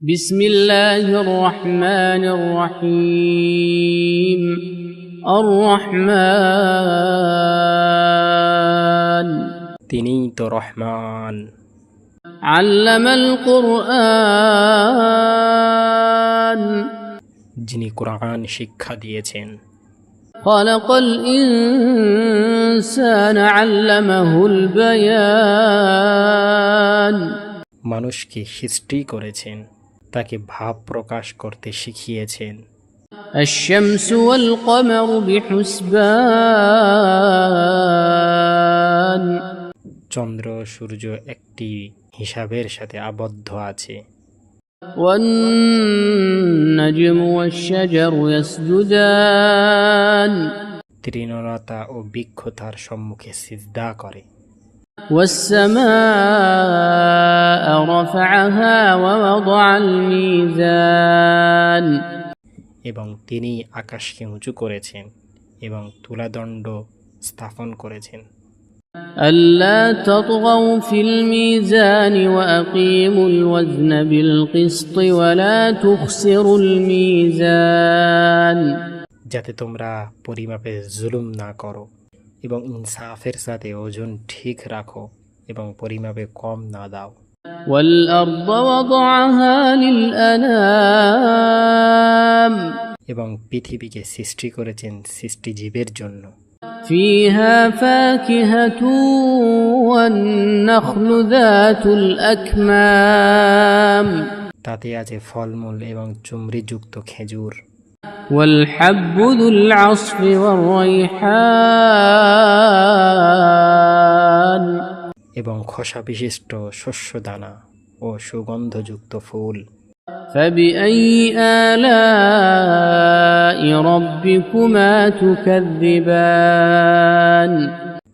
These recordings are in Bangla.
بسم الله الرحمن الرحيم الرحمن তিনিই তো রহমান, علم القرآن যিনি কোরআন শিক্ষা দিয়েছেন। خلق الإنسان علمه البيان মানুষকে সৃষ্টি করেছেন, তাকে ভাব প্রকাশ করতে শিখিয়েছেন। الشمس والقمر بحسبان চন্দ্র সূর্য একটি হিসাবের সাথে আবদ্ধ আছে। والنجم والشجر يسجدان তৃণলতা ও বৃক্ষ তার সম্মুখে সিজদা করে। والسماء رفعها ووضع الميزان এবং তিনি আকাশকে উঁচু করেছেন এবং তুলাদণ্ড স্থাপন করেছেন। ألا تطغوا في الميزان وأقيموا الوزن بالقسط ولا تخسروا الميزان যাতে তোমরা পরিমাপে জুলুম না করো এবং ইনসাফের সাথে ওজন ঠিক রাখো এবং পরিমাপে কম না দাও। والأرض وضعها للأنام এবং পৃথিবীকে সৃষ্টি করেছেন সৃষ্টিজীবের জন্য। فيها فاكهة والنخل ذات الأكمام তাতে আছে ফলমূল এবং চুমরিযুক্ত খেজুর। والحب ذو العصف والريحان এবং খোসা বিশিষ্ট শস্যদানা ও সুগন্ধযুক্ত ফুল। فبأي آلاء ربكما تكذبان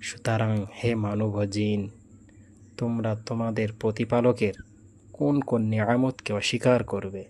সুতরাং হে মানব ও জিন, তোমরা তোমাদের প্রতিপালকের কোন কোন নিয়ামতকে অস্বীকার করবে?